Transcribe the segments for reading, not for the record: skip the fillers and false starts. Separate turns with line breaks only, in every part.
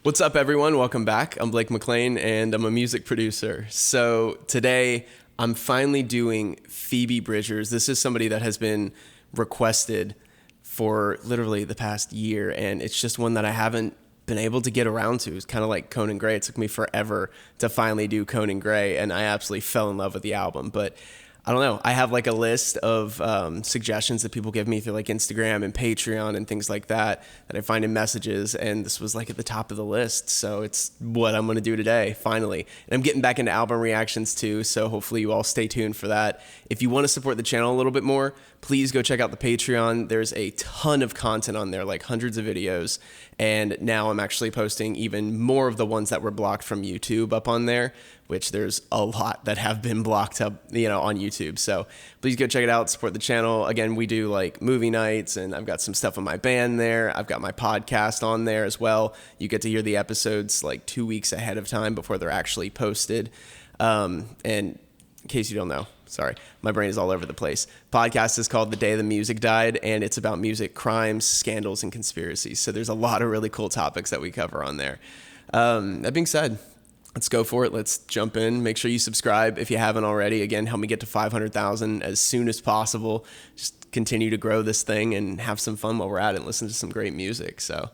What's up, everyone? Welcome back. I'm Blake McLain, and I'm a music producer. So today, I'm finally doing Phoebe Bridgers. This is somebody that has been requested for literally the past year, and it's just one that I haven't been able to get around to. It's kind of like Conan Gray. It took me forever to finally do Conan Gray, and I absolutely fell in love with the album. But I don't know. I have like a list of suggestions that people give me through like Instagram and Patreon and things like that I find in messages, and this was like at the top of the list. So it's what I'm going to do today, finally. And I'm getting back into album reactions too, so hopefully you all stay tuned for that. If you want to support the channel a little bit more, please go check out the Patreon. There's a ton of content on there, like hundreds of videos. And now I'm actually posting even more of the ones that were blocked from YouTube up on there, which there's a lot that have been blocked up, on YouTube. So please go check it out, support the channel. Again, we do like movie nights, and I've got some stuff on my band there. I've got my podcast on there as well. You get to hear the episodes like 2 weeks ahead of time before they're actually posted. And in case you don't know, sorry, my brain is all over the place. Podcast is called The Day the Music Died, and it's about music, crimes, scandals, and conspiracies. So there's a lot of really cool topics that we cover on there. That being said, let's go for it. Let's jump in. Make sure you subscribe if you haven't already. Again, help me get to 500,000 as soon as possible. Just continue to grow this thing and have some fun while we're at it and listen to some great music. So,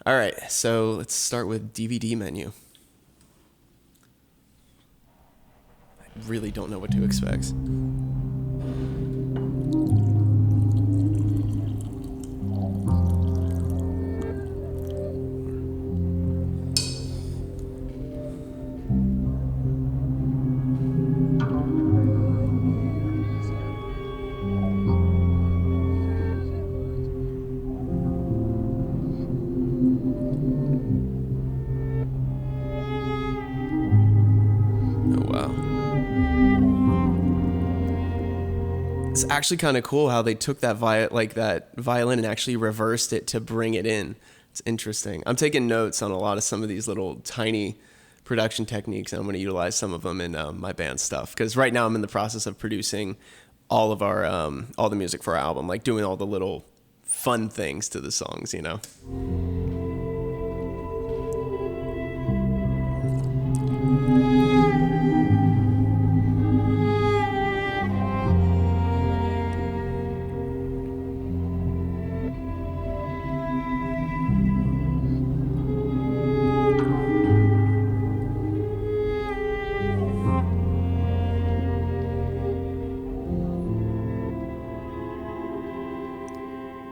all right. So let's start with DVD menu. I really don't know what to expect. It's actually kind of cool how they took that violin and actually reversed it to bring it in. It's interesting. I'm taking notes on a lot of some of these little tiny production techniques, and I'm going to utilize some of them in my band stuff. Because right now I'm in the process of producing all of our all the music for our album, like doing all the little fun things to the songs,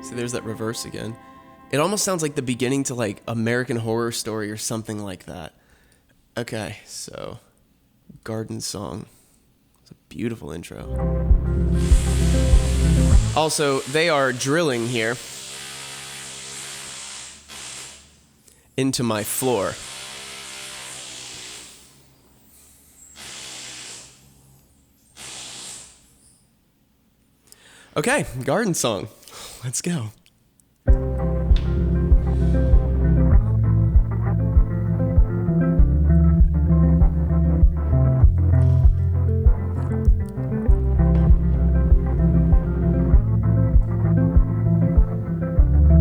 See, there's that reverse again. It almost sounds like the beginning to like American Horror Story or something like that. Okay, so Garden Song. It's a beautiful intro. Also, they are drilling here into my floor. Okay, Garden Song. Let's go.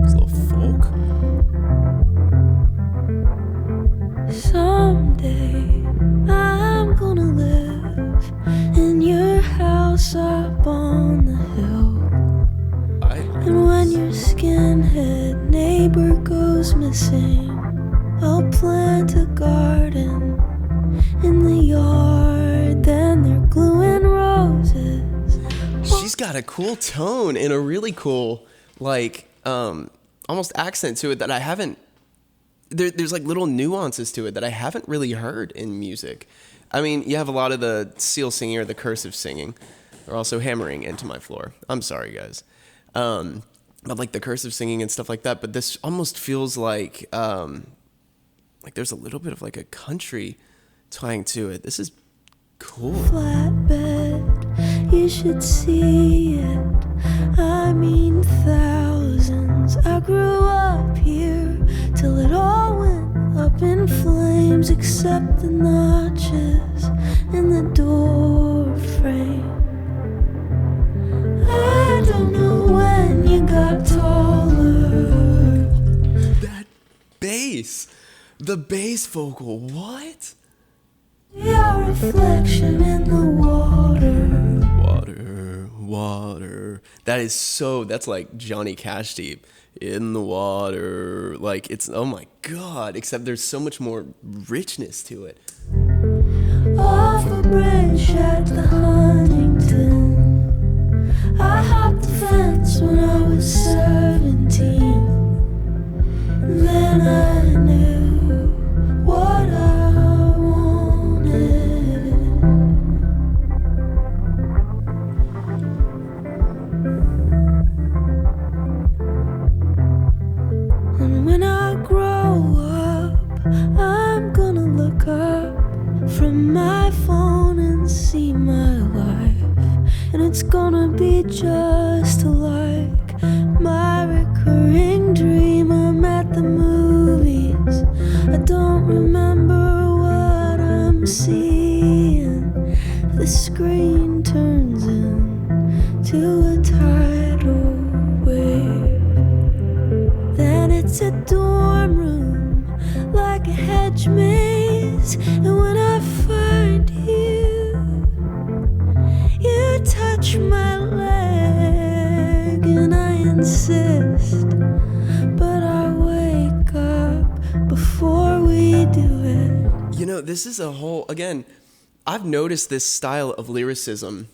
It's a little folk.
Someday I'm gonna live in your house up on the hill. And when your skinhead neighbor goes missing, I'll plant a garden in the yard. Then they're gluing roses.
She's got a cool tone and a really cool, like, almost accent to it that I haven't. There's like little nuances to it that I haven't really heard in music. I mean, you have a lot of the seal singing or the cursive singing. They're also hammering into my floor. I'm sorry, guys. But like the cursive singing and stuff like that. But this almost feels like there's a little bit of like a country twang to it. This is cool.
Flatbed, you should see it. I mean thousands. I grew up here till it all went up in flames, except the notches in the door frame. I don't know when you got taller.
That bass. The bass vocal, what?
Your reflection in the water.
Water. That's like Johnny Cash deep. In the water. Like, it's, oh my God. Except there's so much more richness to it.
Off a bridge at the Huntington, I hopped the fence when I was 17. And then I knew what I wanted. And when I grow up, I'm gonna look up from my phone and see my life. And it's gonna be just like my recurring dream. I'm at the movies, I don't remember what I'm seeing. The screen turns into a tidal wave. Then it's a dorm room, like a hedge maze. And when I find you, you touch my leg, and I insist. But I wake up before we do it.
You know, this is a whole, again, I've noticed this style of lyricism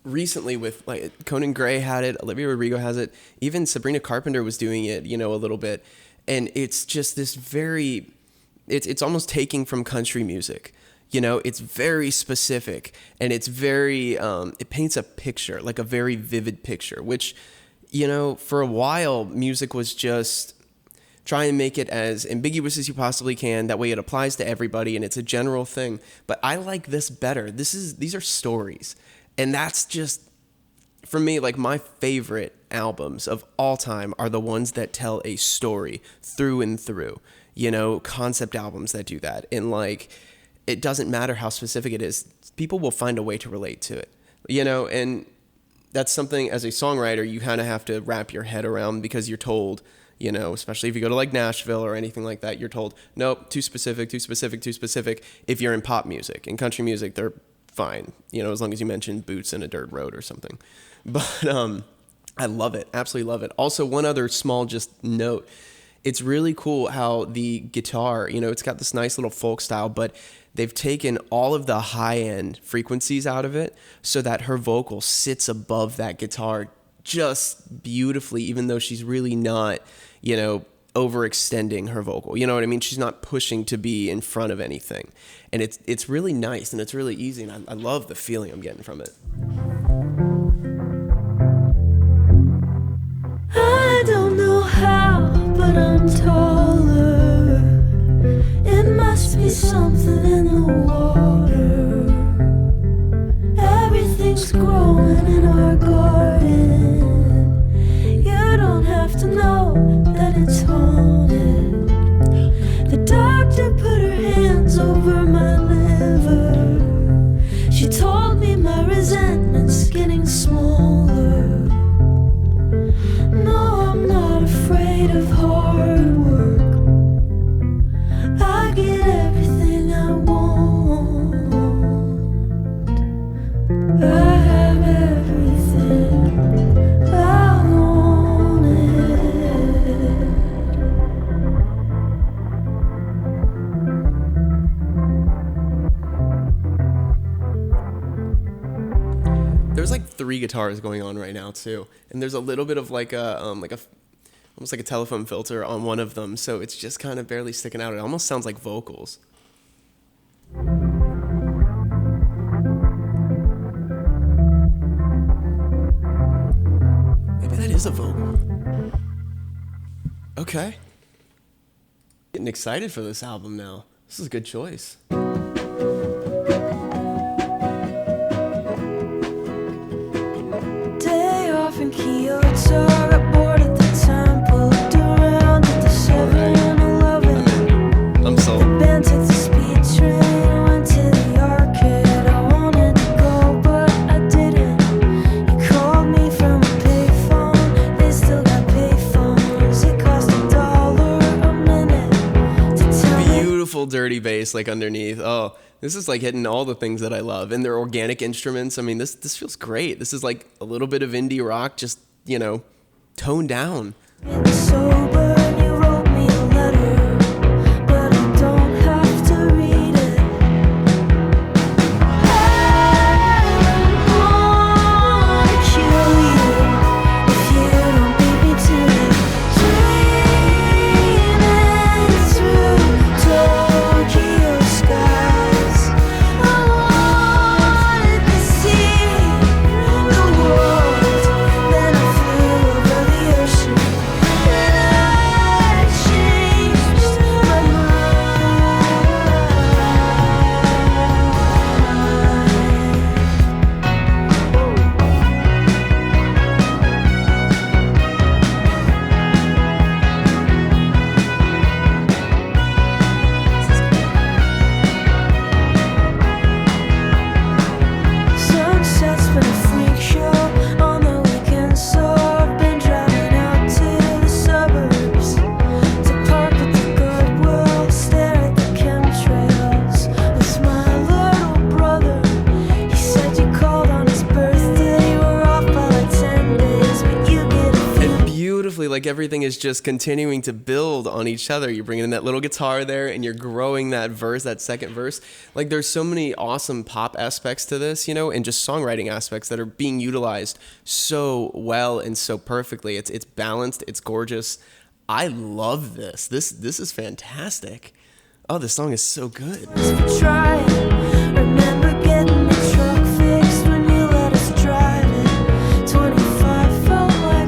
recently with, like, Conan Gray had it, Olivia Rodrigo has it, even Sabrina Carpenter was doing it, you know, a little bit. And it's just this very, it's almost taking from country music. You know, it's very specific, and it's very, it paints a picture, like a very vivid picture, which, you know, for a while, music was just try and make it as ambiguous as you possibly can. That way it applies to everybody, and it's a general thing. But I like this better. These are stories. And that's just, for me, like, my favorite albums of all time are the ones that tell a story through and through. You know, concept albums that do that. And, like, it doesn't matter how specific it is. People will find a way to relate to it. You know, and that's something, as a songwriter, you kind of have to wrap your head around, because you're told, you know, especially if you go to, like, Nashville or anything like that, you're told, nope, too specific. If you're in pop music. In country music, they're fine, you know, as long as you mention boots in a dirt road or something. But I love it, absolutely love it. Also, one other small just note, it's really cool how the guitar, you know, it's got this nice little folk style, but they've taken all of the high-end frequencies out of it so that her vocal sits above that guitar just beautifully, even though she's really not, you know, overextending her vocal. You know what I mean? She's not pushing to be in front of anything. And it's really nice, and it's really easy, and I love the feeling I'm getting from it.
I don't know how, but I'm taller. It must be something in the water. Everything's growing in our garden. You don't have to know that it's haunted. The doctor put her hands over my liver. She told me my resentment's getting smaller. No, I'm not afraid of hard work. I get everything I want. I have everything I wanted.
There's like 3 guitars going on right now too, and there's a little bit of like a almost like a telephone filter on one of them, so it's just kind of barely sticking out. It almost sounds like vocals. Maybe that is a vocal. Okay. Getting excited for this album now. This is a good choice.
Day off in Kyoto, got bored at the temple, looked around at the 7-Eleven.
I'm sold.
The band took the speed train, went to the arcade. I wanted to go, but I didn't. You called me from a payphone, they still got payphones. It cost $1 a minute to tell me
beautiful dirty bass like underneath. Oh, this is like hitting all the things that I love. And they're organic instruments. I mean, this feels great. This is like a little bit of indie rock, just, toned down.
Sober, you wrote me a letter, but I don't have to read it. I wanna kill you if you don't beat me to it. Dreaming through Tokyo skies, I wanted to see the world. Then I flew over the ocean. Sunset's been a freak show on the weekend, so I've been driving out to the suburbs to park at the Goodwill, stare at the chemtrails with my little brother. He said you called on his birthday, you were off by like 10 days, but you get a few.
And beautifully, like everything is just continuing to build on each other. You're bringing in that little guitar there and you're growing that verse, that second verse. Like there's so many awesome pop aspects to this, and just songwriting aspects that are being utilized so well and so perfectly. It's balanced, it's gorgeous. I love this. This is fantastic. Oh, this song is so good.
For trying. Remember getting the truck fixed when you let us drive it. 25 felt like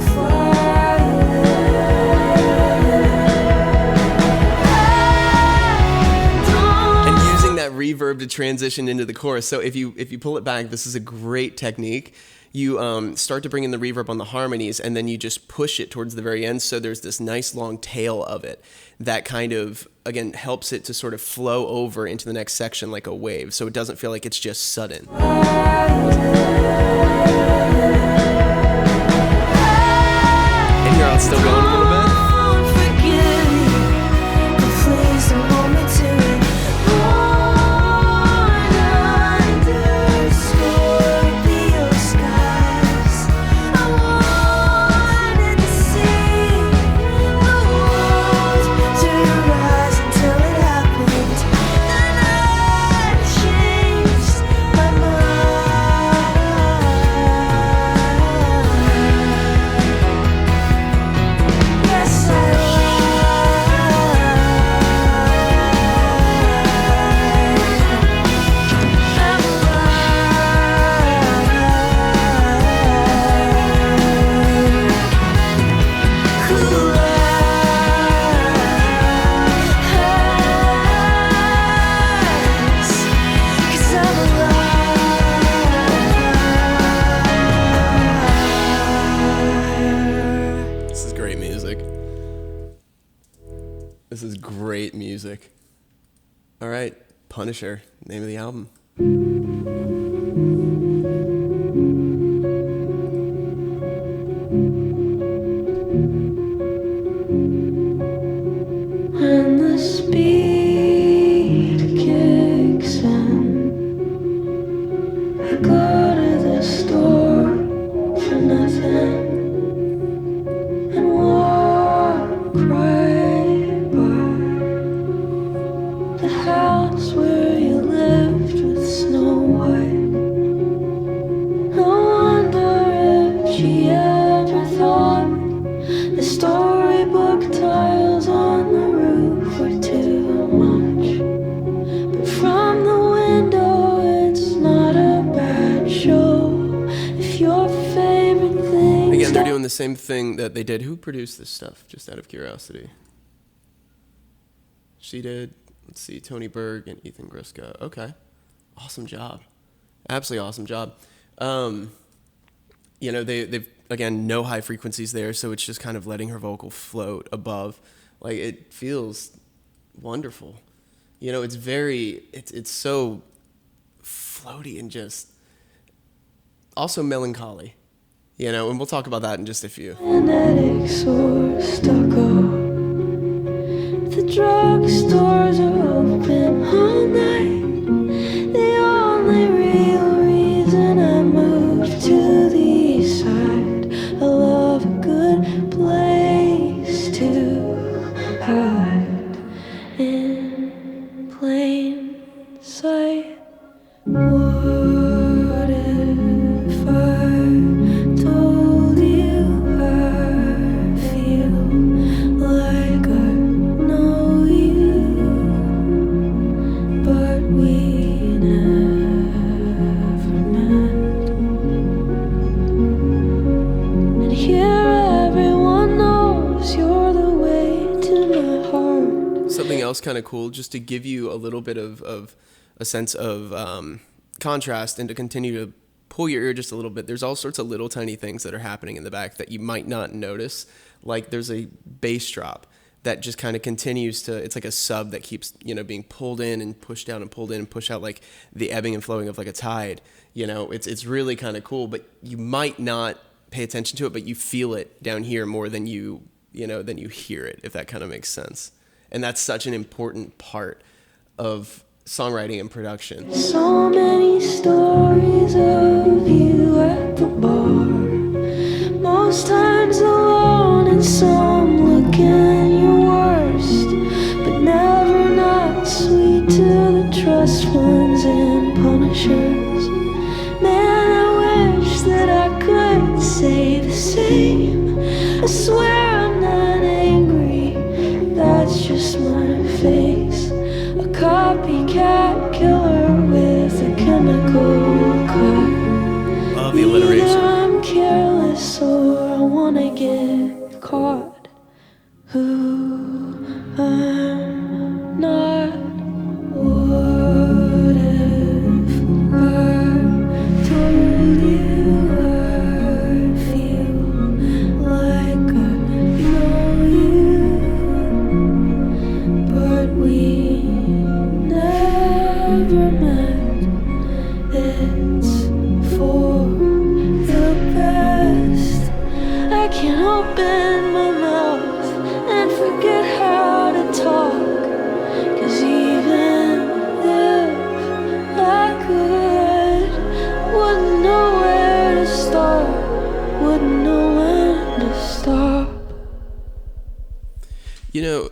And using that reverb to transition into the chorus. So if you pull it back, this is a great technique. You start to bring in the reverb on the harmonies, and then you just push it towards the very end. So there's this nice long tail of it that kind of, again, helps it to sort of flow over into the next section like a wave. So it doesn't feel like it's just sudden. And here I'll still going a little bit. This is great music. All right, Punisher, name of the album.
When the speed kicks in, I go to the store for nothing and walk right by the house where you lived with Snow White. I wonder if she ever thought the storybook tiles on the roof were too much. But from the window, it's not a bad show. If your favorite thing.
Again, they're doing the same thing that they did. Who produced this stuff, just out of curiosity? She did. Let's see, Tony Berg and Ethan Gruska. Okay. Awesome job. Absolutely awesome job. They've, again, no high frequencies there, so it's just kind of letting her vocal float above. Like, it feels wonderful. It's so floaty and just also melancholy. And we'll talk about that in just a few.
Genetics or stucco. The drugstores are open.
something else kind of cool, just to give you a little bit of a sense of contrast and to continue to pull your ear just a little bit. There's all sorts of little tiny things that are happening in the back that you might not notice. Like there's a bass drop that just kind of continues to, it's like a sub that keeps, being pulled in and pushed down and pulled in and pushed out, like the ebbing and flowing of like a tide. It's really kind of cool, but you might not pay attention to it, but you feel it down here more than you hear it, if that kind of makes sense. And that's such an important part of songwriting and production.
So many stories of you at the bar, most times alone and some looking your worst, but never not sweet to the trust funds and punishers. Man, I wish that I could say the same. I swear I'm not angry, that's just my face. A copycat killer with a chemical cut.
Love the alliteration.
Either I'm careless or I wanna get caught. Who I'm not. What if I told you I feel like I know you, but we never met? It's for the best. I can't open my mouth and forget how to talk, 'cause even if I could, wouldn't know where to start, wouldn't know when to stop.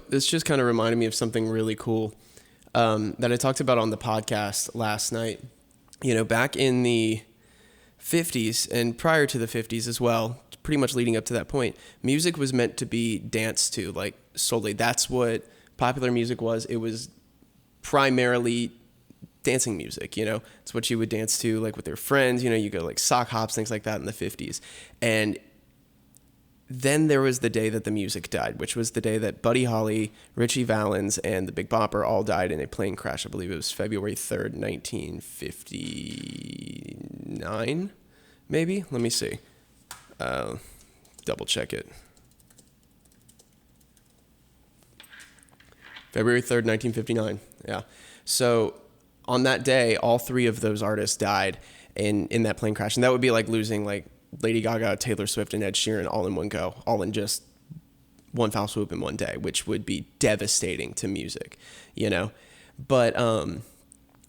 This just kind of reminded me of something really cool that I talked about on the podcast last night. Back in the 50s and prior to the 50s as well, pretty much leading up to that point, music was meant to be danced to, like solely. That's what popular music was. It was primarily dancing music, It's what you would dance to, like with your friends, you go like sock hops, things like that in the 50s. And then there was the day that the music died, which was the day that Buddy Holly, Ritchie Valens, and the Big Bopper all died in a plane crash. I believe it was February 3rd, 1959, maybe? Let me see. Double check it. February 3rd, 1959. Yeah. So on that day, all three of those artists died in that plane crash. And that would be like losing like Lady Gaga, Taylor Swift, and Ed Sheeran all in one go, all in just one foul swoop in one day, which would be devastating to music, But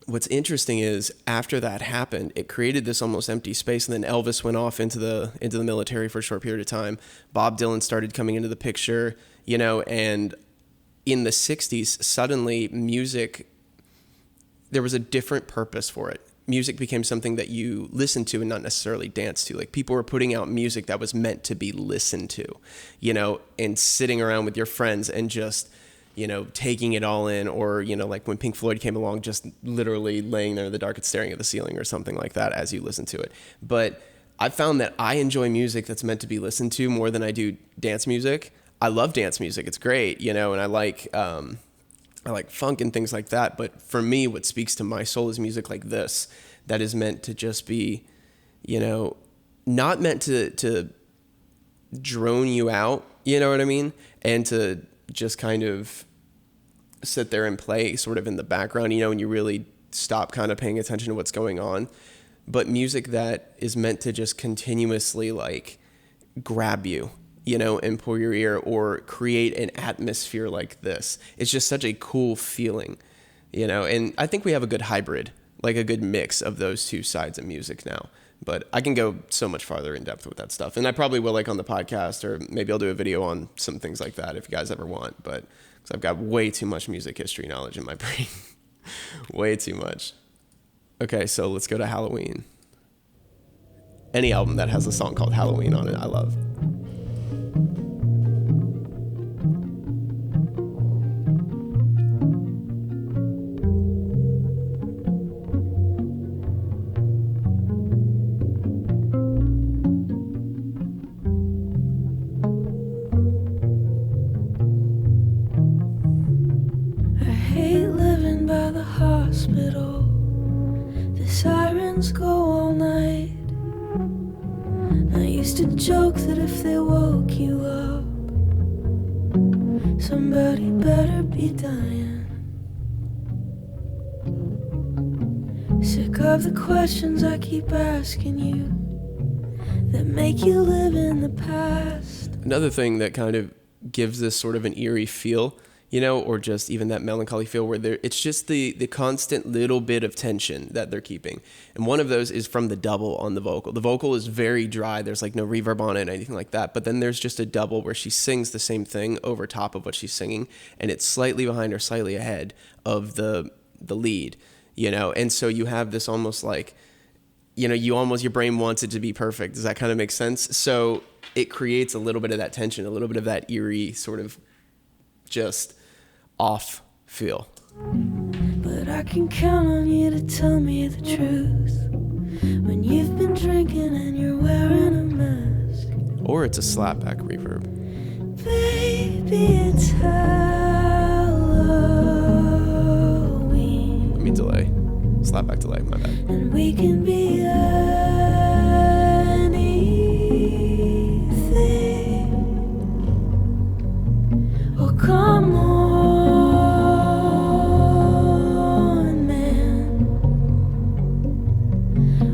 what's interesting is after that happened, it created this almost empty space. And then Elvis went off into the military for a short period of time. Bob Dylan started coming into the picture, and in the 60s, suddenly music, there was a different purpose for it. Music became something that you listened to and not necessarily dance to. Like people were putting out music that was meant to be listened to, and sitting around with your friends and just, taking it all in, or, like when Pink Floyd came along, just literally laying there in the dark and staring at the ceiling or something like that as you listen to it. But I found that I enjoy music that's meant to be listened to more than I do dance music. I love dance music. It's great, and I like funk and things like that. But for me, what speaks to my soul is music like this, that is meant to just be, not meant to drone you out, you know what I mean? And to just kind of sit there and play sort of in the background, and you really stop kind of paying attention to what's going on. But music that is meant to just continuously like grab you, and pull your ear, or create an atmosphere like this. It's just such a cool feeling, and I think we have a good hybrid, like a good mix of those two sides of music now. But I can go so much farther in depth with that stuff. And I probably will, like on the podcast, or maybe I'll do a video on some things like that if you guys ever want. But because I've got way too much music history knowledge in my brain. Way too much. Okay, so let's go to Halloween. Any album that has a song called Halloween on it, I love.
hospital. The sirens go all night. I used to joke that if they woke you up, somebody better be dying. Sick of the questions I keep asking you that make you live in the past.
Another thing that kind of gives this sort of an eerie feel, you know, or just even that melancholy feel where it's just the constant little bit of tension that they're keeping. And one of those is from the double on the vocal. The vocal is very dry. There's like no reverb on it or anything like that. But then there's just a double where she sings the same thing over top of what she's singing. And it's slightly behind or slightly ahead of the lead, you know. And so you have this almost like, you know, your brain wants it to be perfect. Does that kind of make sense? So it creates a little bit of that tension, a little bit of that eerie sort of just off feel.
But I can count on you to tell me the truth when you've been drinking and you're wearing a mask.
Or it's a slapback reverb.
Baby, it's Halloween.
I mean delay. Slapback delay, my bad.
And we can be anything. Oh, come on, man.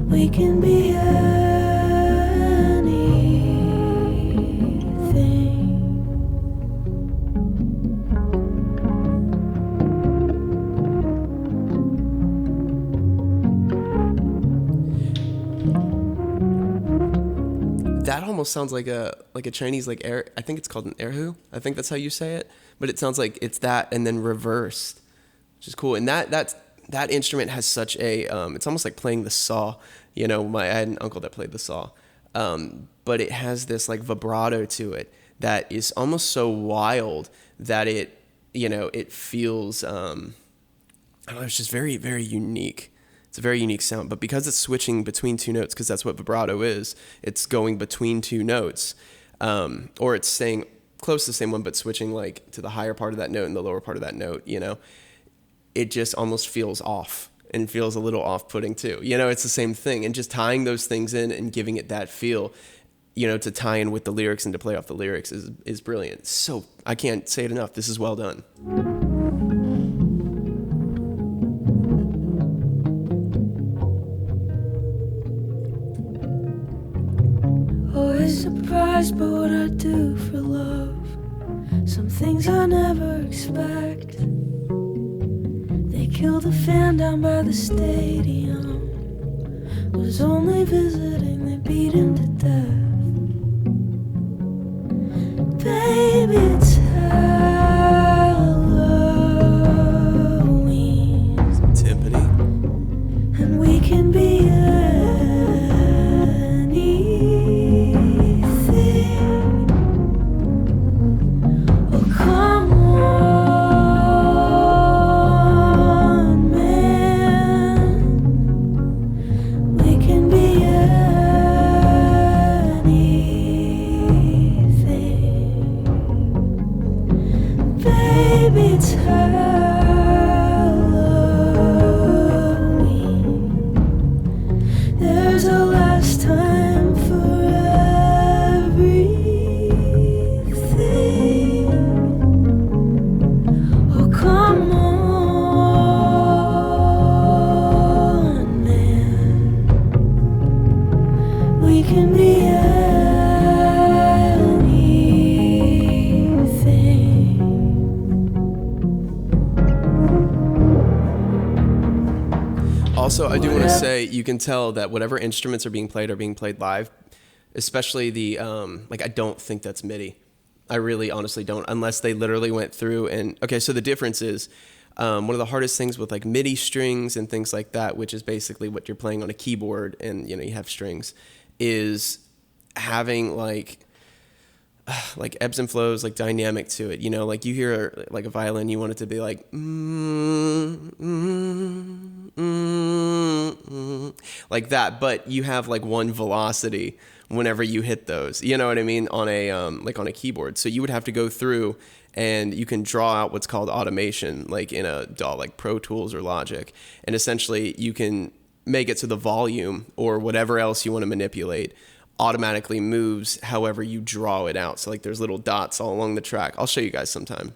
We can be
that almost sounds like a Chinese like air. I think it's called an erhu. I think that's how you say it. But it sounds like it's that and then reversed, which is cool. And that instrument has such a it's almost like playing the saw. You know, I had an uncle that played the saw, but it has this like vibrato to it that is almost so wild that it, you know, it feels I don't know, it's just very, very unique. It's a very unique sound, but because it's switching between two notes, because that's what vibrato is, it's going between two notes, or it's staying close to the same one, but switching like to the higher part of that note and the lower part of that note, you know, it just almost feels off and feels a little off-putting too. You know, it's the same thing, and just tying those things in and giving it that feel, you know, to tie in with the lyrics and to play off the lyrics is brilliant. So I can't say it enough. This is well done.
Always surprised by what I do for love. Some things I never expect. They killed the fan down by the stadium. Was only visiting, they beat him to death. Baby, it's Halloween.
Some timpani.
And we can be
Also, I do want to say, you can tell that whatever instruments are being played live, especially the, I don't think that's MIDI. I really honestly don't, unless they literally went through and, okay, so the difference is, one of the hardest things with like MIDI strings and things like that, which is basically what you're playing on a keyboard and, you know, you have strings, is having like ebbs and flows, like dynamic to it, you know, like you hear like a violin, you want it to be like, like that, but you have like one velocity whenever you hit those, you know what I mean, on a, like on a keyboard. So you would have to go through and you can draw out what's called automation, like in a DAW, like Pro Tools or Logic. And essentially you can make it so the volume or whatever else you want to manipulate automatically moves however you draw it out. So like there's little dots all along the track. I'll show you guys sometime.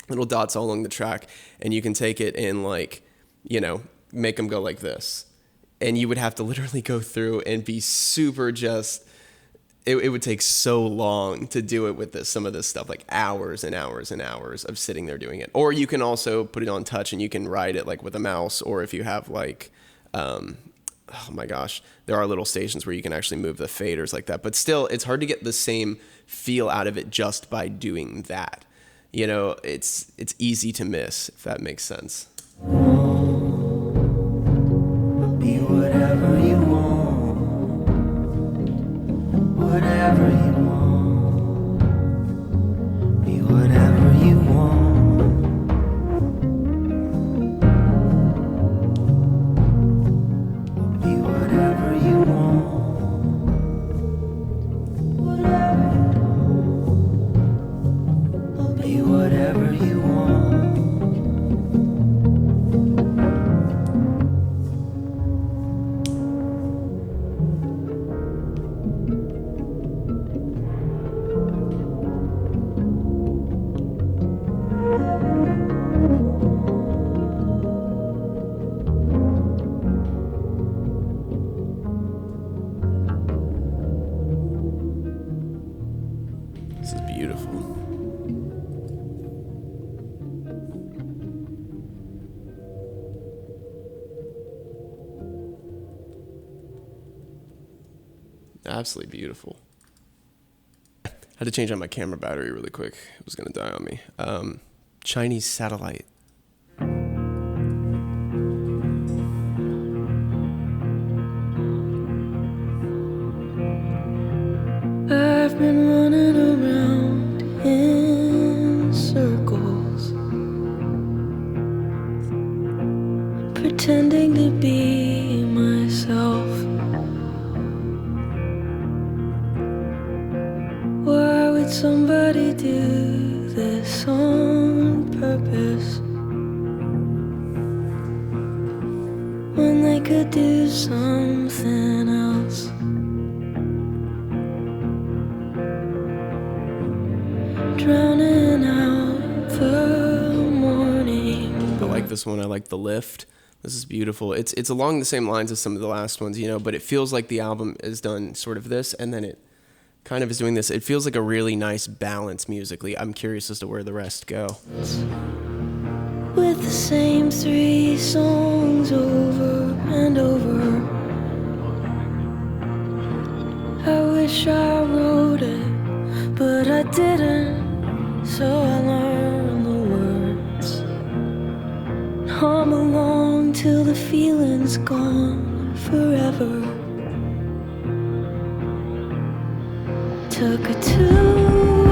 Little dots all along the track, and you can take it and like, you know, make them go like this. And you would have to literally go through and be super just, it would take so long to do it with some of this stuff, like hours and hours and hours of sitting there doing it. Or you can also put it on touch and you can ride it like with a mouse, or if you have like, oh my gosh, there are little stations where you can actually move the faders like that. But still, it's hard to get the same feel out of it just by doing that. You know, it's easy to miss, if that makes sense.
Be whatever you want, whatever you want, be whatever you want, be whatever you want, whatever, be whatever you want.
This is beautiful. Absolutely beautiful. Had to change out my camera battery really quick. It was gonna die on me. Chinese satellite.
I've been running around in circles, pretending to be myself. Why would somebody do this on purpose when they could do something else? Drowning out the morning.
I like this one. I like the lift. This is beautiful. It's along the same lines as some of the last ones, you know, but it feels like the album is done sort of this, and then it kind of is doing this. It feels like a really nice balance musically. I'm curious as to where the rest go.
With the same 3 songs over and over. I wish I wrote it, but I didn't. So I learned the words. Hum along till the feeling's gone forever. Took a tour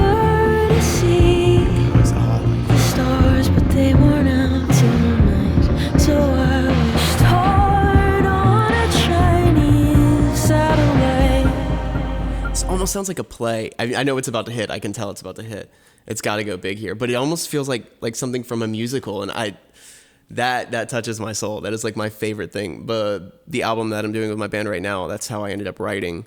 to see the stars, but they weren't out tonight. So I wished hard on a Chinese satellite.
This almost sounds like a play. I know it's about to hit. I can tell it's about to hit. It's got to go big here, but it almost feels like something from a musical, and that touches my soul. That is like my favorite thing. But the album that I'm doing with my band right now, that's how I ended up writing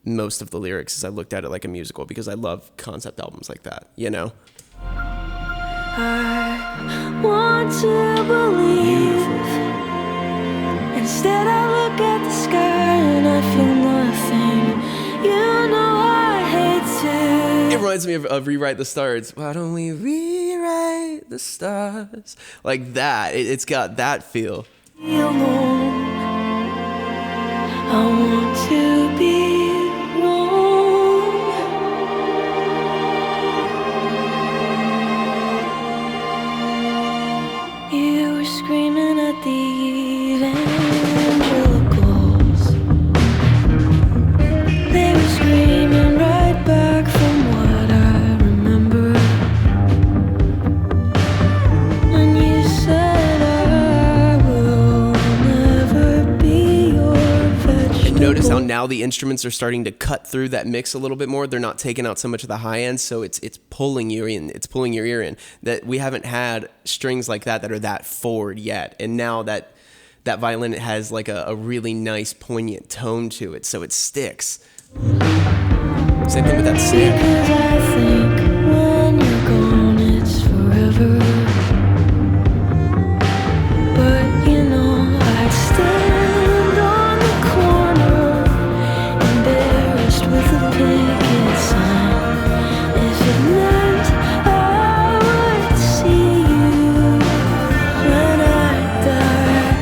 most of the lyrics, is I looked at it like a musical because I love concept albums like that, you know?
I want to believe.
Beautiful.
Instead I look at the sky and I feel nothing. You know I hate to.
It reminds me of Rewrite the Stars. Why don't we rewrite the stars? Like that. It's got that feel.
Alone. I want to be wrong. You were screaming at the evangelicals. They were screaming right back from what I remember. And you said I will never be your vegetable.
notice how now the instruments are starting to cut through that mix a little bit more? They're not taking out so much of the high end, so it's pulling you in. It's pulling your ear in. That we haven't had strings like that are that forward yet. And now that violin, it has like a really nice poignant tone to it, so it sticks. Same thing with that snare.
Because I think when you're gone it's forever. But you know I'd stand on the corner, embarrassed with a picket sign, if it meant I would see you when I die.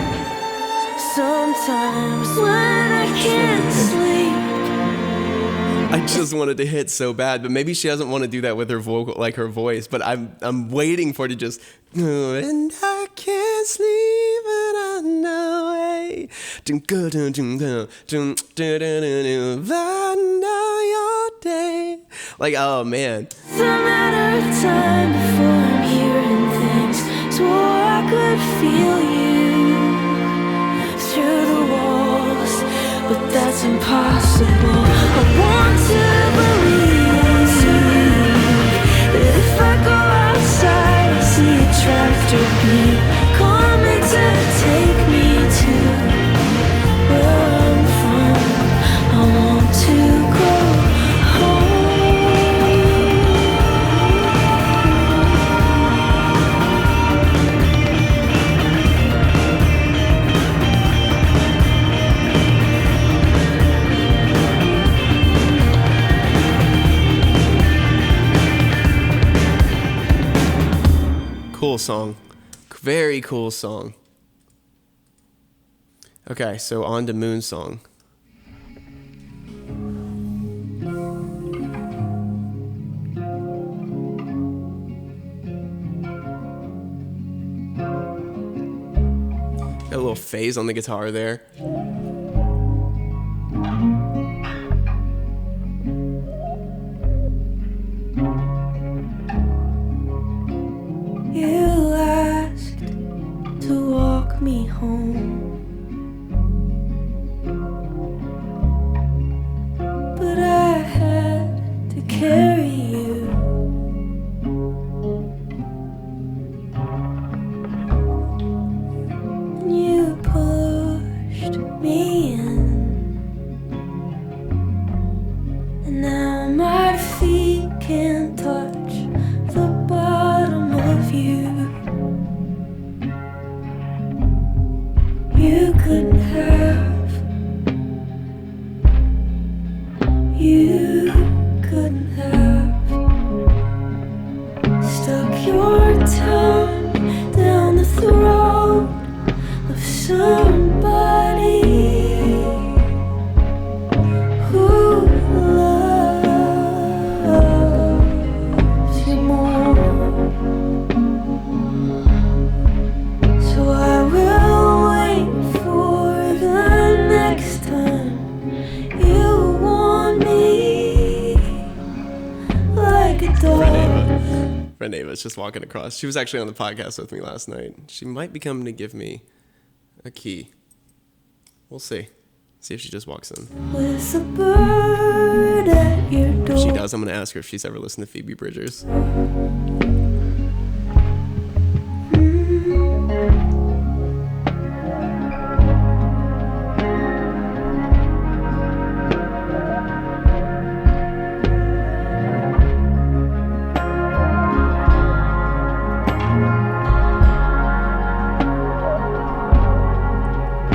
Sometimes when I can't sleep,
I just wanted to hit so bad, but maybe she doesn't want to do that with her vocal, like her voice. But I'm waiting for it to just. And I can't sleep, and I know it. I know your day. Like, oh man.
it's a matter of time before I'm hearing things. Swore I could feel you through the walls, but that's impossible. I want to believe that if I go outside, I see a tractor beam coming to take me to where I'm from. I want to go
Cool song. Very cool song. Okay, so on to Moon Song. Got a little phase on the guitar there.
You asked to walk me home, but I had to carry you. And you pushed me in, and now my feet can't touch the bottom of you. You couldn't have. You couldn't have stuck your tongue down the throat of somebody who loves you more. So I will wait for the next time you want me like a dog.
Friend Ava's just walking across. She was actually on the podcast with me last night. She might be coming to give me a key. We'll see. See if she just walks in.
With a bird at your door.
If she does, I'm going to ask her if she's ever listened to Phoebe Bridgers.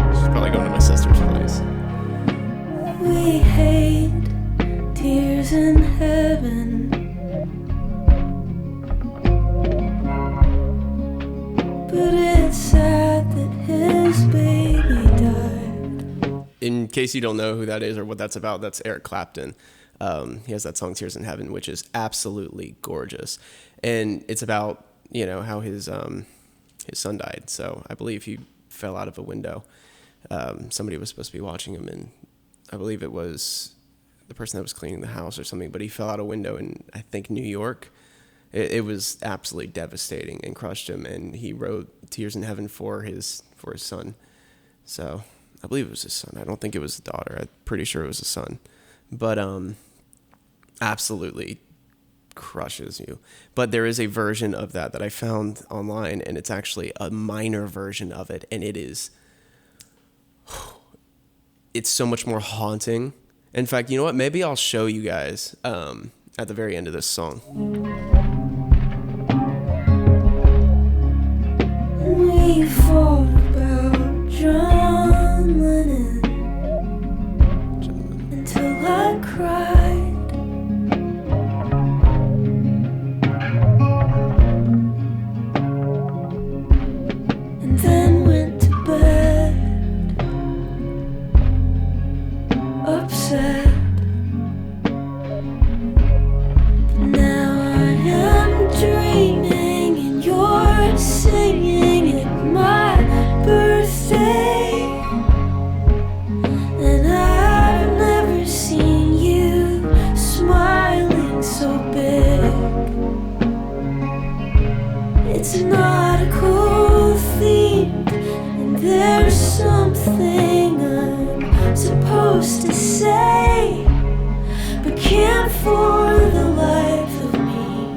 She's probably going to my sister's place.
We hate tears in heaven. But it's sad that his baby died.
In case you don't know who that is or what that's about, that's Eric Clapton. He has that song Tears in Heaven, which is absolutely gorgeous. And it's about, you know, how his son died. So I believe he fell out of a window. Somebody was supposed to be watching him, and I believe it was the person that was cleaning the house or something, but he fell out a window in, I think, New York. It was absolutely devastating and crushed him, and he wrote Tears in Heaven for his son. So I believe it was his son. I don't think it was the daughter. I'm pretty sure it was a son. But absolutely crushes you. But there is a version of that I found online, and it's actually a minor version of it, and it's so much more haunting. In fact, you know what? Maybe I'll show you guys at the very end of this song.
We fought about John Lennon until I cried. And then went to bed upset. Now I am dreaming and you're singing at my birthday, and I've never seen you smiling so big. It's not a cool theme, and there's something I'm supposed to say, but can't for the life of me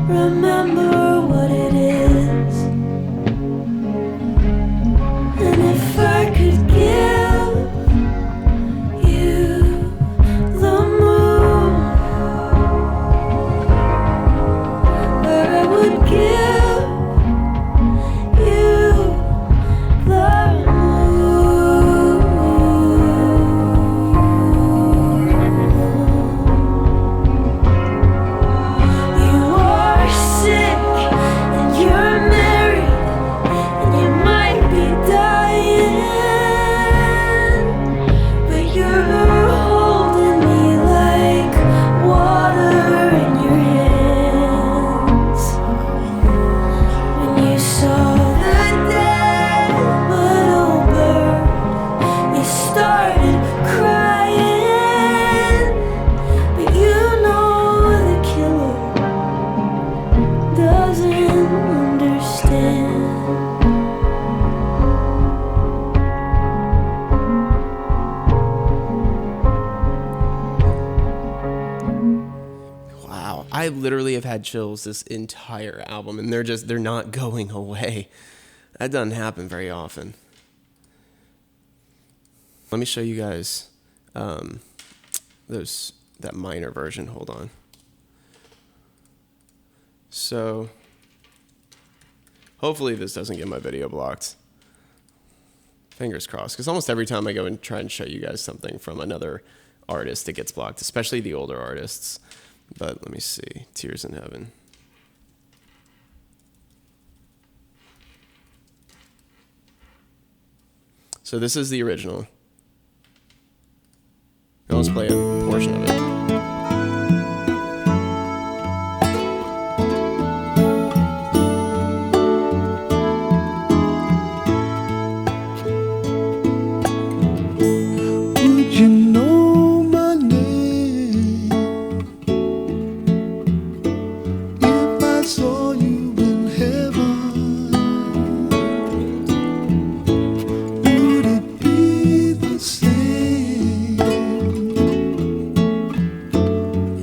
remember what it is. And if I could give you the moon, or I would give you the moon. You are sick and you're married and you might be dying, but you're holding me like water in your hands. When you saw the dead little bird, you started crying, but you know the killer doesn't understand.
Wow. I literally have had chills this entire album, and they're not going away. That doesn't happen very often. Let me show you guys that minor version. Hold on. So hopefully this doesn't get my video blocked. Fingers crossed, because almost every time I go and try and show you guys something from another artist, it gets blocked, especially the older artists. But let me see. Tears in Heaven. So this is the original. Now let's play a portion of it.
Would you know my name if I saw you in heaven? Would it be the same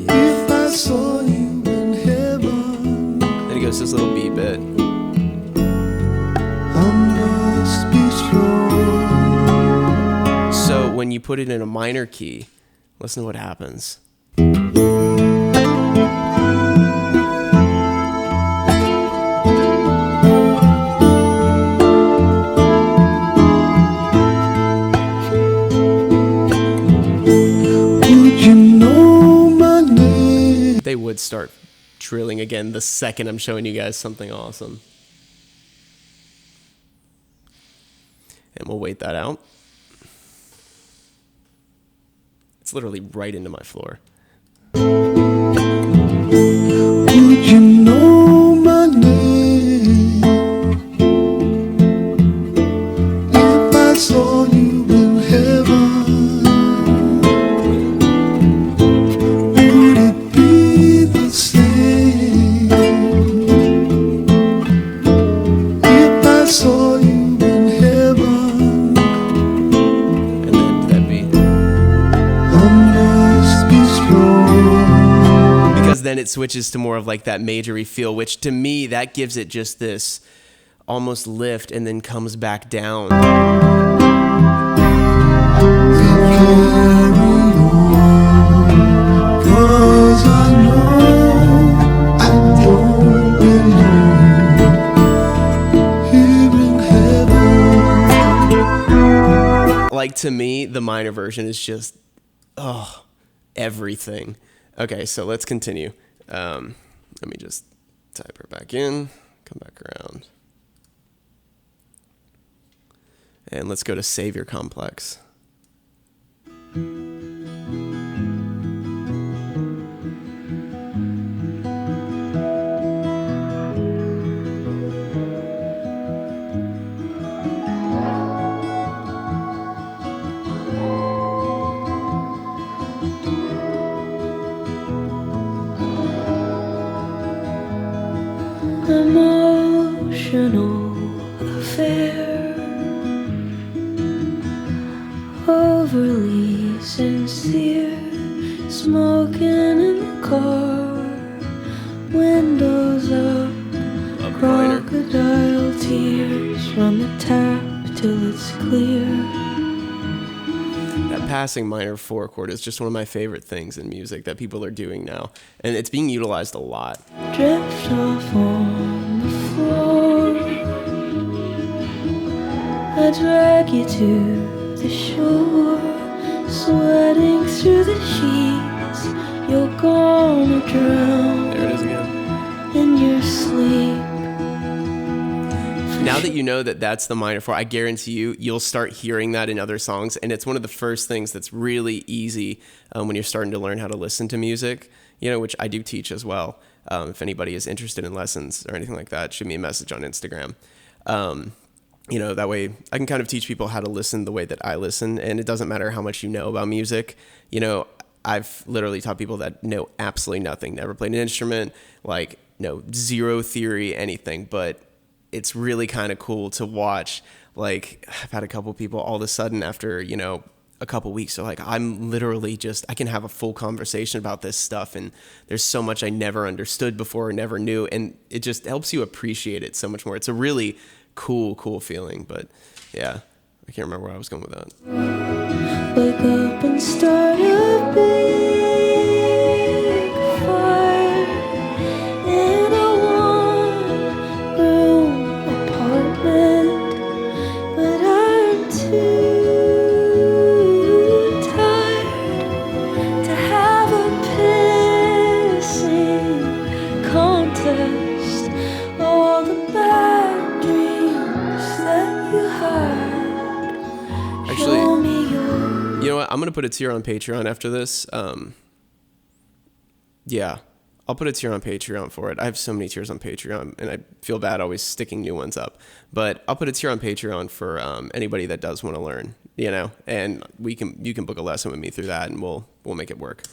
if I saw you in heaven?
Then he goes this little beat bit.
I must be strong.
So when you put it in a minor key, listen to what happens.
Would you know my name?
They would start trilling again the second I'm showing you guys something awesome. And we'll wait that out. It's literally right into my floor.
Would you know my name if I saw you in heaven? Would it be the same if I saw you in heaven?
it switches to more of like that majory feel, which to me, that gives it just this almost lift and then comes back down.
Cause I know we're here in heaven.
Like to me, the minor version is just, everything. Okay, so let's continue. Let me just type her back in, come back around. And let's go to Savior Complex.
Emotional affair, overly sincere, smoking in the car, windows up, crocodile tears, run the tap till it's clear.
That passing minor 4 chord is just one of my favorite things in music that people are doing now, and it's being utilized a lot.
Drift off on the floor, I drag you to the shore, sweating through the sheets, you're gonna drown.
There it is again.
In your sleep.
Now that you know that that's the minor 4, I guarantee you'll start hearing that in other songs, and it's one of the first things that's really easy when you're starting to learn how to listen to music, which I do teach as well. If anybody is interested in lessons or anything like that, shoot me a message on Instagram. That way I can kind of teach people how to listen the way that I listen, and it doesn't matter how much you know about music. I've literally taught people that know absolutely nothing, never played an instrument, like zero theory, anything, but it's really kind of cool to watch. Like, I've had a couple people all of a sudden after, a couple weeks, they're like, I'm literally I can have a full conversation about this stuff, and there's so much I never understood before or never knew, and it just helps you appreciate it so much more. It's a really cool feeling, but yeah, I can't remember where I was going with that.
Wake up and start a big fire in a one-room apartment, but I'm too tired to have a pissing contest. All the bad dreams that you had.
Actually,
Show me your.
You know what? I'm going to put a tier on Patreon after this. Yeah, I'll put a tier on Patreon for it. I have so many tiers on Patreon, and I feel bad always sticking new ones up. But I'll put a tier on Patreon for anybody that does want to learn, and you can book a lesson with me through that, and we'll make it work.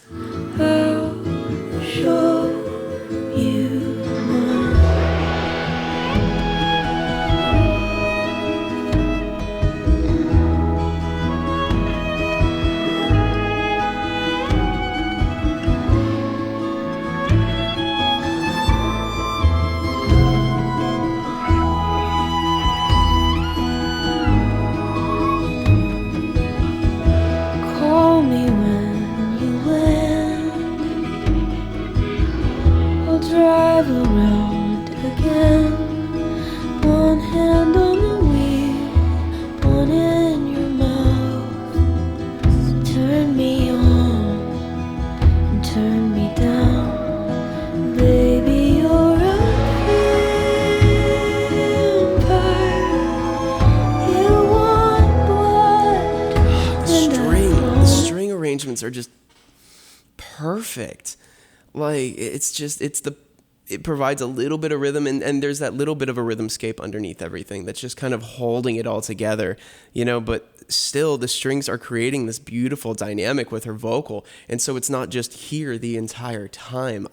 I'll show you mine. Call me when you land. I'll drive around again. One hand on the wheel, one in your mouth. Turn me on and turn me down. Baby, you're a vampire. You want blood.
The string arrangements are just perfect. Like, it provides a little bit of rhythm, and there's that little bit of a rhythmscape underneath everything that's just kind of holding it all together, but still the strings are creating this beautiful dynamic with her vocal, and so it's not just here the entire time.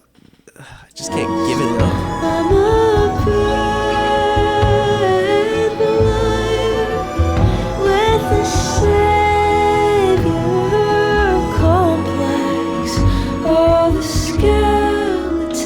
I just can't give it enough.
I'm a bad liar with a savior complex. All the skeletons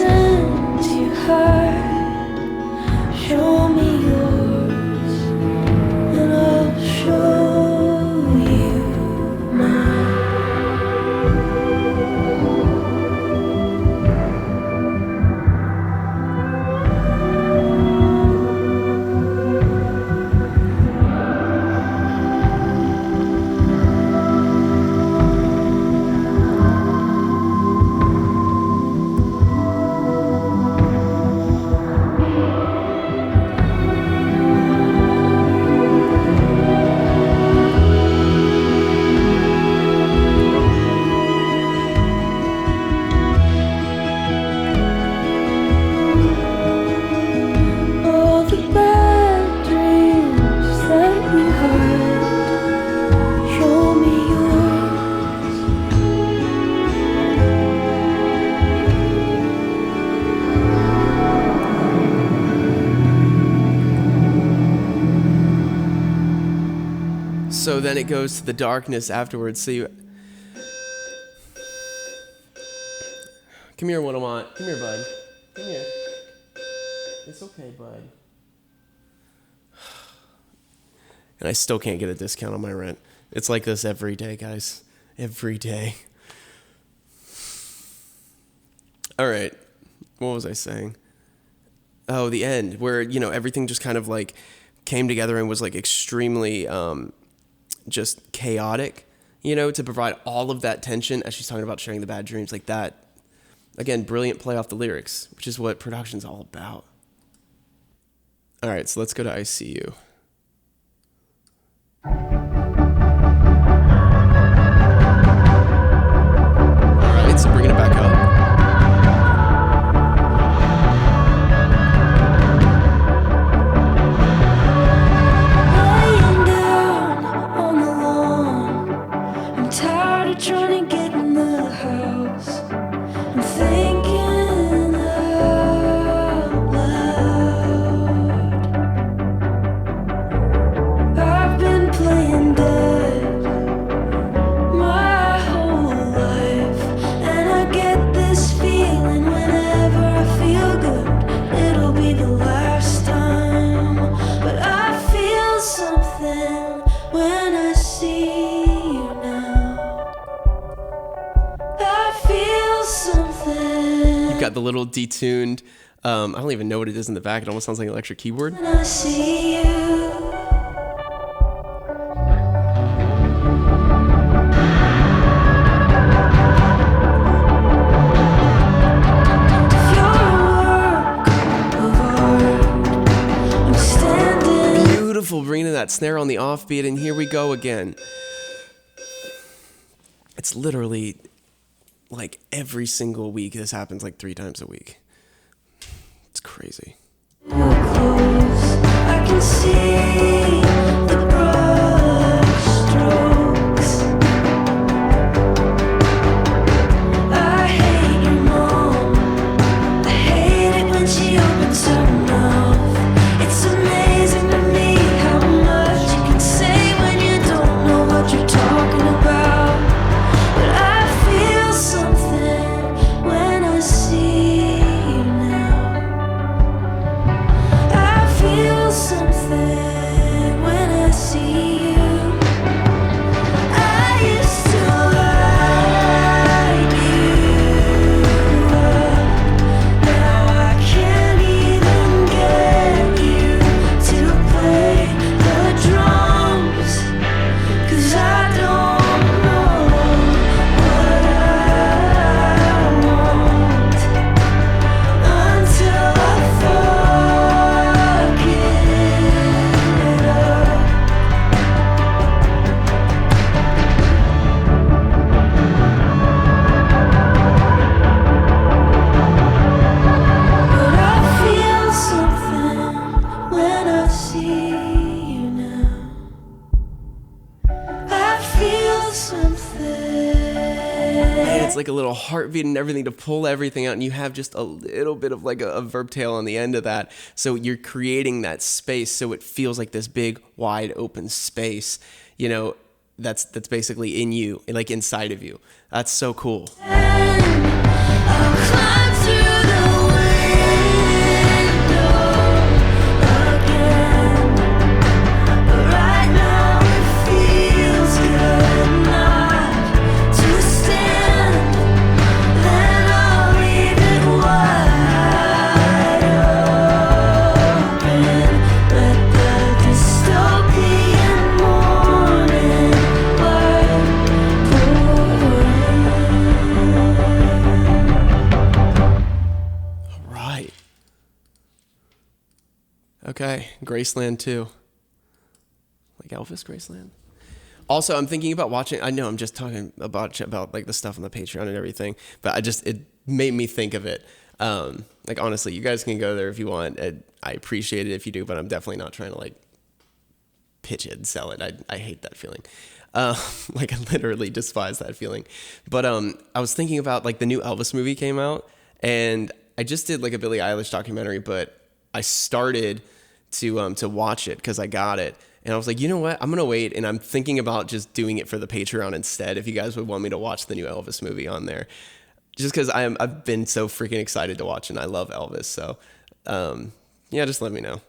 So then it goes to the darkness afterwards. So you... Come here, what I want. Come here, bud. Come here. It's okay, bud. And I still can't get a discount on my rent. It's like this every day, guys. Every day. All right. What was I saying? Oh, the end, where, you know, everything just kind of like came together and was like extremely just chaotic, you know, to provide all of that tension as she's talking about sharing the bad dreams like that. Again, brilliant play off the lyrics, which is what production's all about. All right, so let's go to ICU. All right, so bringing it back up.
Laying down on the lawn, I'm tired of trying to get in the house. I'm thinking out loud. I've been playing dead my whole life, and I get this feeling whenever I feel good. It'll be the last time, but I feel something when I see you now. I feel something
You've got the little detuned, I don't even know what it is in the back. It almost sounds like an electric keyboard.
when I see you. If you're a work of art, I'm standing.
Beautiful, bringing in that snare on the offbeat, and here we go again. It's literally like every single week. This happens like 3 times a week. It's crazy.
Close, I can see the brush strokes. I hate your mom. I hate it when she opens her mouth. It's amazing to me how much you can say when you don't know what you're talking about. But I feel something when I see you now. I feel something when I see you. I used to light you up. Now I can't even get you to play the drums, 'cause I don't know what I want until I fuck it up. But I feel something when I see you now. I feel something.
And it's like a little heartbeat and everything to pull everything out, and you have just a little bit of like a verb tail on the end of that. So you're creating that space so it feels like this big, wide open space, you know, that's basically in you, like inside of you. That's so cool.
I'll climb through the window again. But right now it feels good not to stand. Then I'll leave it wide open. Let the dystopian morning light pour in.
Right. Okay, Graceland 2. Like Elvis Graceland? Also, I'm thinking about watching, I know I'm just talking about like the stuff on the Patreon and everything, but it made me think of it. Like honestly, you guys can go there if you want. I appreciate it if you do, but I'm definitely not trying to like pitch it and sell it. I hate that feeling. Like I literally despise that feeling. But I was thinking about like the new Elvis movie came out, and I just did like a Billie Eilish documentary, but I started to watch it because I got it. And I was like, you know what? I'm going to wait. And I'm thinking about just doing it for the Patreon instead. If you guys would want me to watch the new Elvis movie on there, just because I've been so freaking excited to watch it. And I love Elvis. So, yeah, just let me know.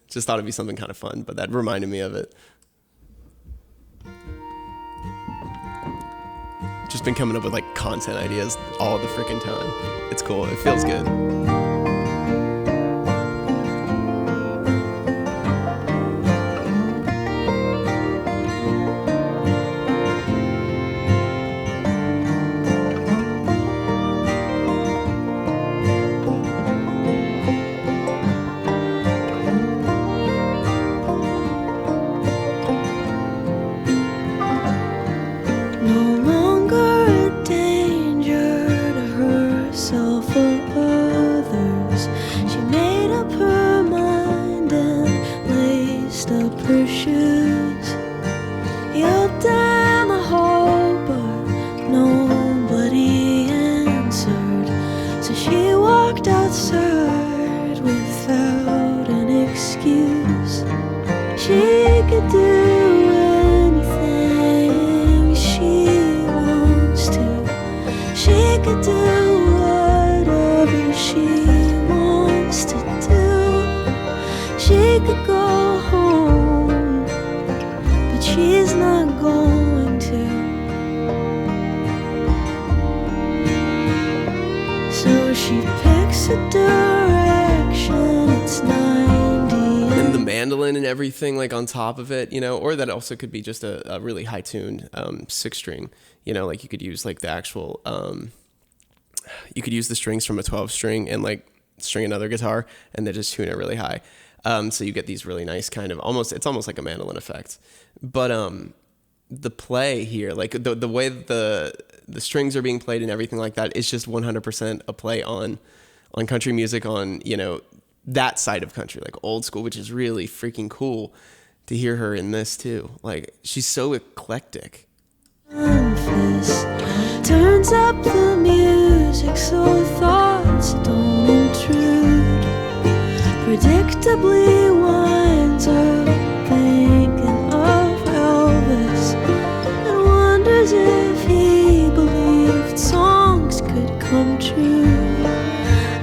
Just thought it'd be something kind of fun, but that reminded me of it. Just been coming up with like content ideas all the freaking time. It's cool. It feels good.
No longer a danger to herself or others. She made up her mind and laced up her shoes. Yelled down the hall, but nobody answered. So she walked outside without an excuse. She could do anything she wants to. She could do whatever she wants to do. She could go home, but she's not going to. So she picks a direction. It's 90.
And the mandolin and everything like on top of it, you know, or that also could be just a really high tuned 6-string, you know, like you could use like the actual, you could use the strings from a 12-string and like string another guitar and then just tune it really high. So you get these really nice kind of it's almost like a mandolin effect. But the play here, like the way the strings are being played and everything like that, it's just 100% a play on country music, on, you know, that side of country, like old school, which is really freaking cool to hear her in this too. Like she's so eclectic.
Memphis turns up the music so thoughts don't intrude. Predictably winds up thinking of Elvis and wonders if he believed songs could come true.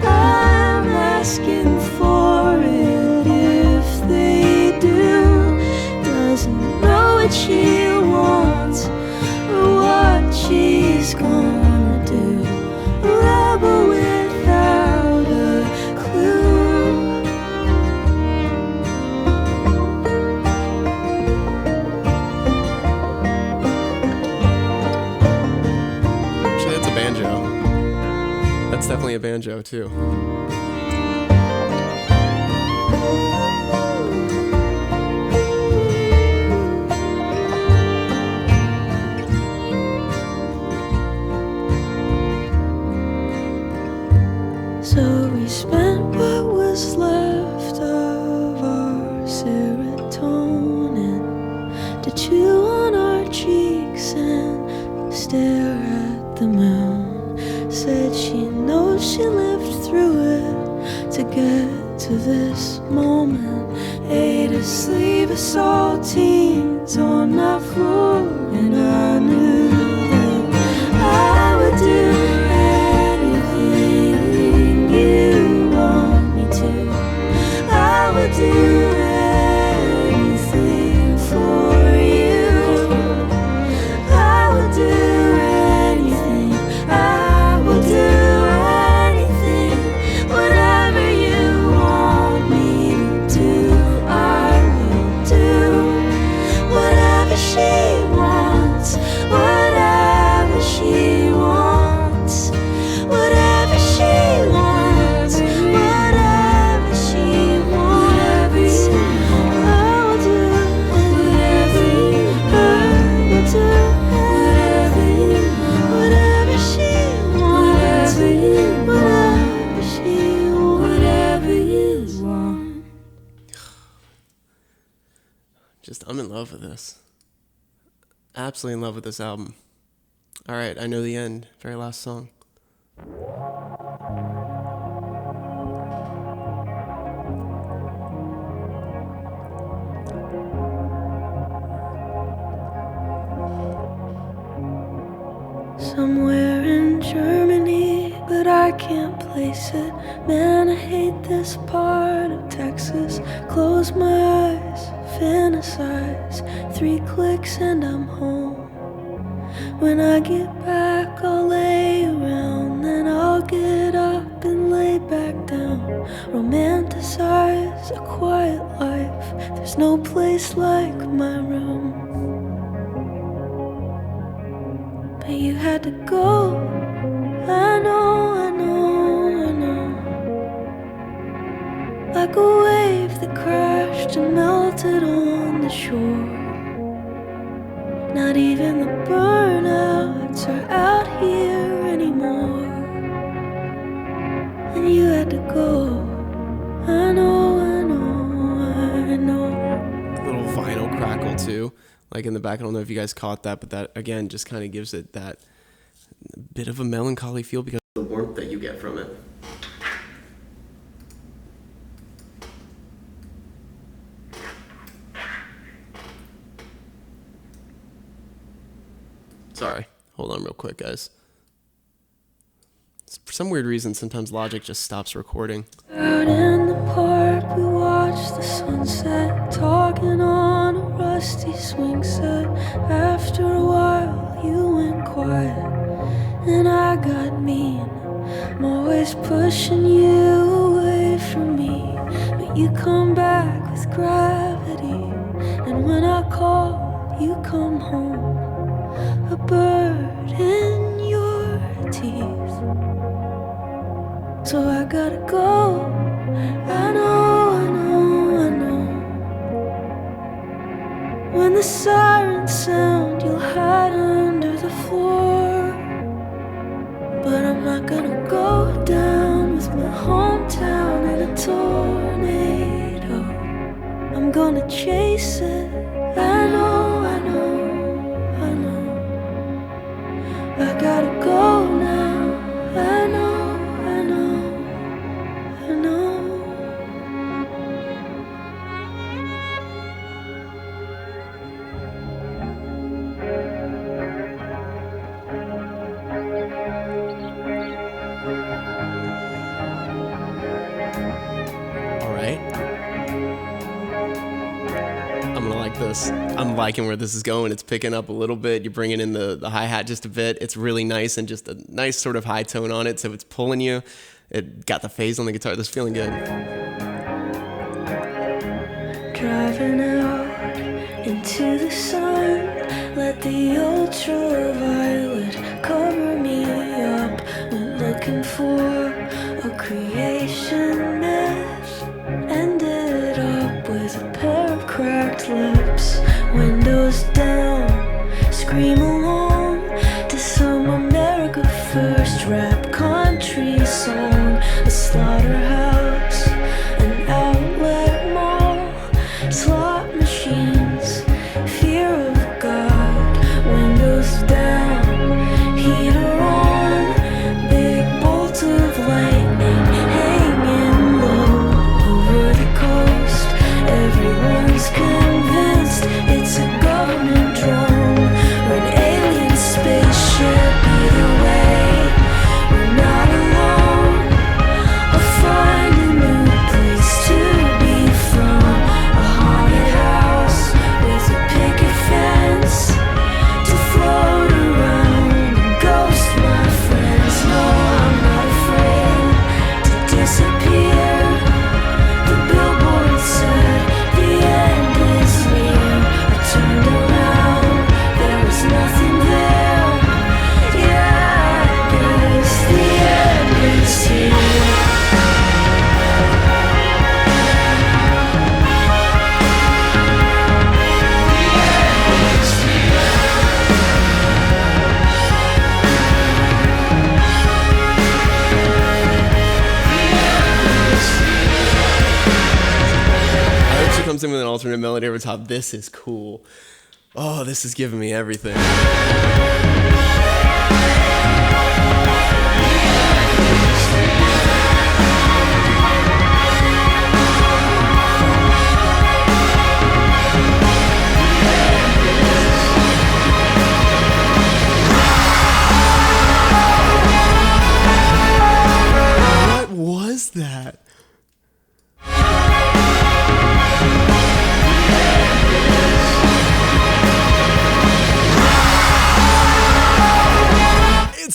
I'm asking for it if they do. Doesn't know what she wants or what she's gonna do. A rebel without a clue.
Actually, that's a banjo. That's definitely a banjo too.
So we spent what was left of our serotonin to chew on our cheeks and stare at the moon. Said she knows she lived through it to get to this moment. Ate a sleeve of saltines on my floor, and I knew that I would do anything you want me to. I would do anything for you. I would do anything. I will do anything. Whatever you want me to do, I will do. Whatever she wants, whatever she wants, whatever she wants, whatever she wants. I will do whatever you, I will do whatever she wants, whatever she wants, whatever you want.
Just, I'm in love with this. Absolutely in love with this album. All right, I know the end. Very last song.
Somewhere in Germany, but I can't place it. Man, I hate this part of Texas. Close my eyes, fantasize. 3 clicks and I'm home. When I get back, I'll lay around. Then I'll get up and lay back down. Romanticize a quiet life. There's no place like my room. But you had to go. I know, I know, I know. Like a wave that crashed and melted on the shore. Not even the burnouts are out here anymore. And you had to go. I know, I know, I know.
Little vinyl crackle too, like in the back. I don't know if you guys caught that, but that again just kind of gives it that bit of a melancholy feel because of the warmth that you get from it. Sorry, hold on real quick, guys. For some weird reason, sometimes Logic just stops recording.
Out in the park, we watched the sunset, talking on a rusty swing set. After a while, you went quiet, and I got mean. I'm always pushing you away from me, but you come back with gravity. And when I call, you come home. A bird in your teeth. So I gotta go. I know, I know, I know. When the sirens sound, you'll hide under the floor. But I'm not gonna go down with my hometown in a tornado. I'm gonna chase it. I know, I know, I know. I gotta go now. I know, I know, I know.
All right. I'm gonna like this. I'm liking where this is going. It's picking up a little bit. You're bringing in the hi-hat just a bit. It's really nice and just a nice sort of high tone on it. So it's pulling you. It got the phase on the guitar. This is feeling good.
Driving out into the sun, let the ultraviolet cover me up. Went looking for a creation myth, ended up with a pair of cracked lips. Windows down, scream along to some America First rap country song. A slaughterhouse, an outlet mall, slot machines, fear of God. Windows down, heater on, big bolt of lightning hanging low over the coast. Everyone's convinced it's a government drone or an alien spaceship. Either way, we're not alone. I'll find a new place to be from. A haunted house with a picket fence to float around and ghost my friends. No, I'm not afraid to disappear. The billboard said the end is near. I turned around, there was nothing there. Yeah, I guess the end is here.
I hope she comes in with an alternate melody over top. This is cool. Oh, this is giving me everything.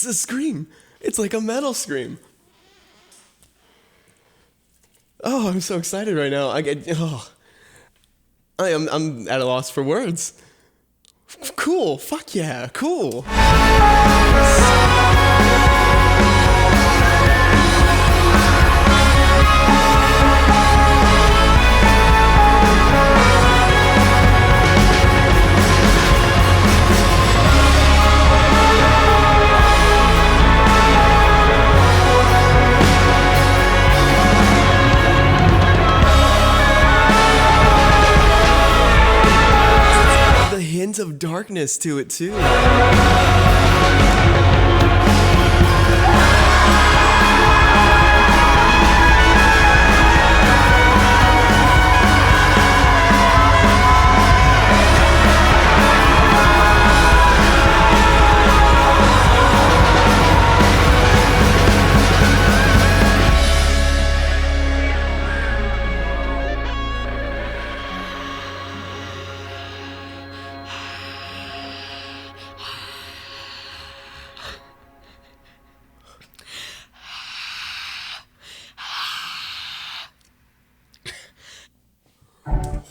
a scream. It's like a metal scream. Oh, I'm so excited right now. I'm at a loss for words. Cool. Fuck yeah. Cool. Hint of darkness to it too.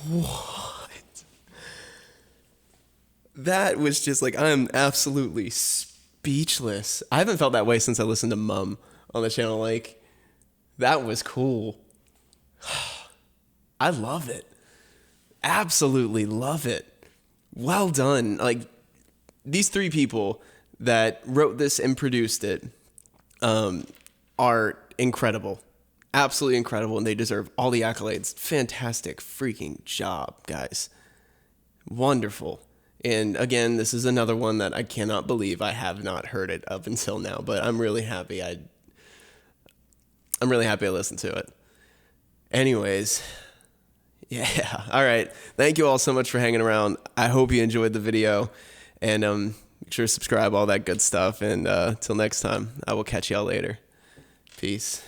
What? That was just like, I'm absolutely speechless. I haven't felt that way since I listened to Mum on the channel. Like, that was cool. I love it. Absolutely love it. Well done. Like, these three people that wrote this and produced it are incredible. Absolutely incredible, and they deserve all the accolades. Fantastic freaking job, guys. Wonderful. And again, this is another one that I cannot believe I have not heard it up until now, but I'm really happy I'm really happy I listened to it. Anyways, yeah. All right. Thank you all so much for hanging around. I hope you enjoyed the video, and make sure to subscribe, all that good stuff. And till next time, I will catch y'all later. Peace.